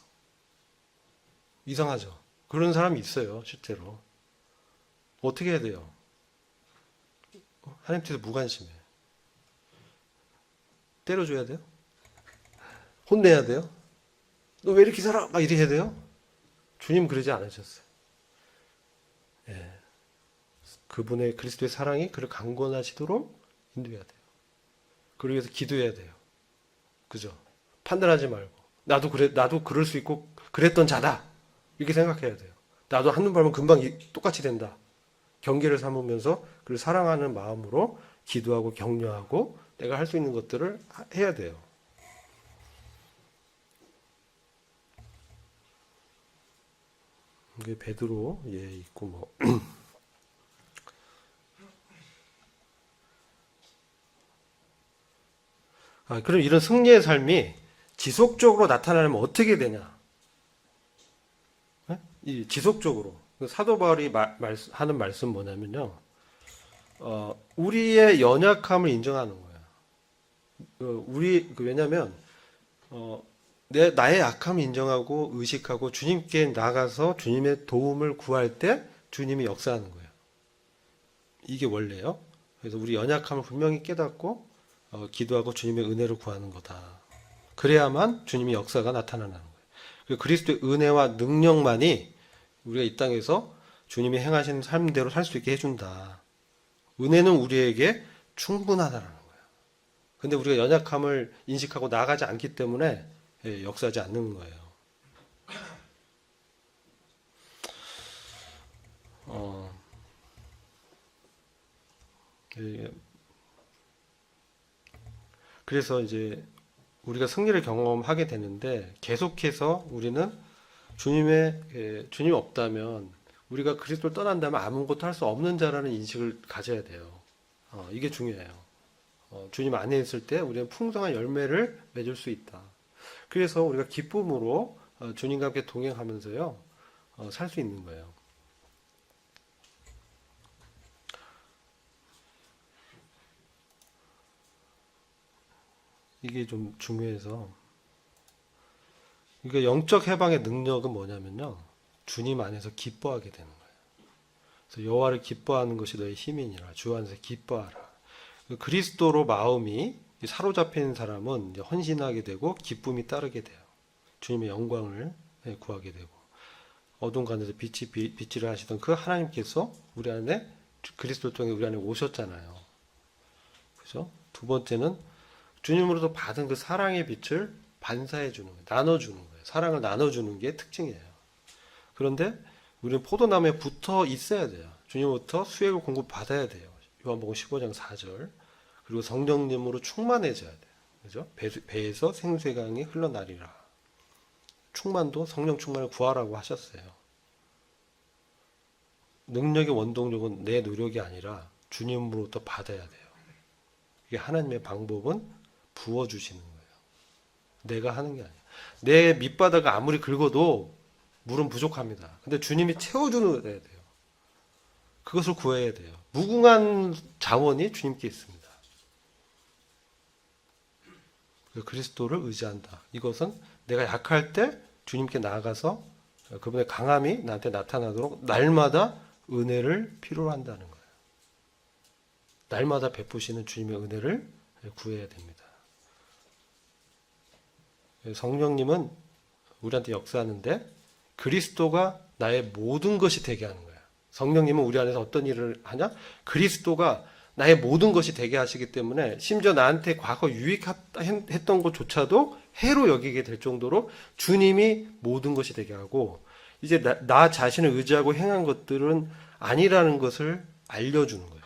이상하죠. 그런 사람이 있어요. 실제로. 어떻게 해야 돼요? 하나님 뜻에 무관심해. 때려줘야 돼요? 혼내야 돼요? 너 왜 이렇게 살아? 막 이렇게 해야 돼요? 주님 그러지 않으셨어요. 예. 그분의 그리스도의 사랑이 그를 강권하시도록 인도해야 돼요. 그러기 위해서 기도해야 돼요. 그죠? 판단하지 말고 나도 그래, 나도 그럴 수 있고 그랬던 자다 이렇게 생각해야 돼요. 나도 한눈 팔면 금방 똑같이 된다. 경계를 삼으면서 그를 사랑하는 마음으로 기도하고 격려하고 내가 할 수 있는 것들을 해야 돼요. 이게 베드로 있고 뭐 그럼 이런 승리의 삶이 지속적으로 나타나려면 어떻게 되냐? 이 지속적으로 사도 바울이 하는 말씀 뭐냐면요, 우리의 연약함을 인정하는 거예요. 왜냐하면 나의 약함을 인정하고 의식하고 주님께 나가서 주님의 도움을 구할 때 주님이 역사하는 거예요. 이게 원래요. 그래서 우리 연약함을 분명히 깨닫고 기도하고 주님의 은혜를 구하는 거다. 그래야만 주님의 역사가 나타나는 거예요. 그리스도의 은혜와 능력만이 우리가 이 땅에서 주님이 행하신 삶대로 살 수 있게 해준다. 은혜는 우리에게 충분하다는 거예요. 근데 우리가 연약함을 인식하고 나가지 않기 때문에 역사하지 않는 거예요. 그래서 이제 우리가 승리를 경험하게 되는데 계속해서 우리는 주님이 없다면 우리가 그리스도를 떠난다면 아무것도 할 수 없는 자라는 인식을 가져야 돼요. 이게 중요해요. 주님 안에 있을 때 우리는 풍성한 열매를 맺을 수 있다. 그래서 우리가 기쁨으로 주님과 함께 동행하면서요 살 수 있는 거예요. 이게 좀 중요해서, 그러니까 영적 해방의 능력은 뭐냐면요, 주님 안에서 기뻐하게 되는 거예요. 그래서 여호와를 기뻐하는 것이 너의 힘이니라. 주 안에서 기뻐하라. 그리스도로 마음이 사로잡힌 사람은 이제 헌신하게 되고 기쁨이 따르게 돼요. 주님의 영광을 구하게 되고, 어둠 가운데서 빛을 하시던 그 하나님께서 우리 안에 그리스도 통해 우리 안에 오셨잖아요. 그죠? 두 번째는 주님으로부터 받은 그 사랑의 빛을 반사해 주는 거예요. 나눠주는 거예요. 사랑을 나눠주는 게 특징이에요. 그런데 우리는 포도나무에 붙어 있어야 돼요. 주님으로부터 수액을 공급받아야 돼요. 요한복음 15장 4절. 그리고 성령님으로 충만해져야 돼요. 그죠? 배에서 생수의 강이 흘러나리라. 충만도 성령 충만을 구하라고 하셨어요. 능력의 원동력은 내 노력이 아니라 주님으로부터 받아야 돼요. 이게 하나님의 방법은 부어주시는 거예요. 내가 하는 게 아니에요. 내 밑바닥을 아무리 긁어도 물은 부족합니다. 근데 주님이 채워주는 돼야 돼요. 그것을 구해야 돼요. 무궁한 자원이 주님께 있습니다. 그리스도를 의지한다. 이것은 내가 약할 때 주님께 나아가서 그분의 강함이 나한테 나타나도록 날마다 은혜를 필요로 한다는 거예요. 날마다 베푸시는 주님의 은혜를 구해야 됩니다. 성령님은 우리한테 역사하는데 그리스도가 나의 모든 것이 되게 하는 거예요. 성령님은 우리 안에서 어떤 일을 하냐? 그리스도가 나의 모든 것이 되게 하시기 때문에 심지어 나한테 과거 유익했던 것조차도 해로 여기게 될 정도로 주님이 모든 것이 되게 하고 이제 나 자신을 의지하고 행한 것들은 아니라는 것을 알려주는 거예요.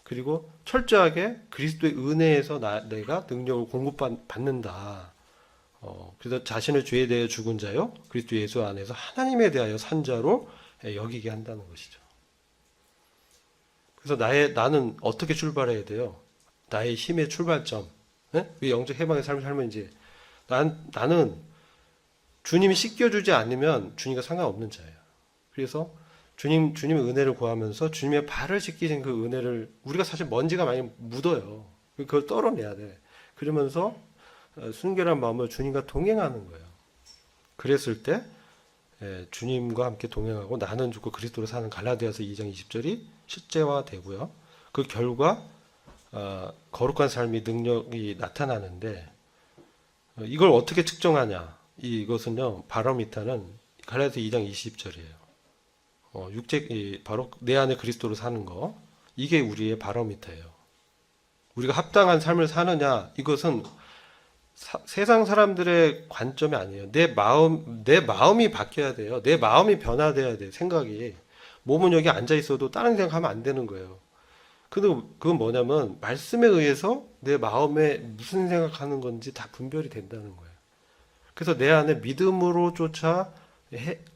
그리고 철저하게 그리스도의 은혜에서 내가 능력을 공급받는다. 그래서 자신을 죄에 대해 죽은 자요 그리스도 예수 안에서 하나님에 대하여 산 자로 여기게 한다는 것이죠. 그래서 나는 어떻게 출발해야 돼요? 나의 힘의 출발점. 왜 영적 해방의 삶을 살면지 나는 주님이 씻겨주지 않으면 주님과 상관없는 자예요. 그래서 주님의 은혜를 구하면서 주님의 발을 씻기신 그 은혜를 우리가 사실 먼지가 많이 묻어요. 그걸 떨어내야 돼. 그러면서 순결한 마음으로 주님과 동행하는 거예요. 그랬을 때 주님과 함께 동행하고 나는 죽고 그리스도로 사는 갈라디아서 2장 20절이 실제화되고요. 그 결과 거룩한 삶의 능력이 나타나는데 이걸 어떻게 측정하냐? 이것은요. 바로미터는 갈라디아서 2장 20절이에요. 바로 내 안에 그리스도로 사는 거 이게 우리의 바로미터예요. 우리가 합당한 삶을 사느냐 이것은 세상 사람들의 관점이 아니에요. 내 마음이 바뀌어야 돼요. 내 마음이 변화돼야 돼요. 생각이 몸은 여기 앉아 있어도 다른 생각하면 안 되는 거예요. 근데 그건 뭐냐면 말씀에 의해서 내 마음에 무슨 생각하는 건지 다 분별이 된다는 거예요. 그래서 내 안에 믿음으로 쫓아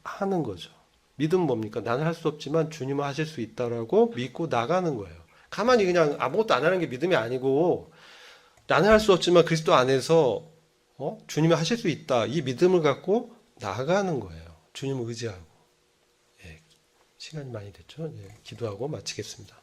하는 거죠. 믿음은 뭡니까? 나는 할 수 없지만 주님은 하실 수 있다라고 믿고 나가는 거예요. 가만히 그냥 아무것도 안 하는 게 믿음이 아니고 나는 할 수 없지만 그리스도 안에서 주님이 하실 수 있다. 이 믿음을 갖고 나가는 거예요. 주님을 의지하고. 시간이 많이 됐죠? 기도하고 마치겠습니다.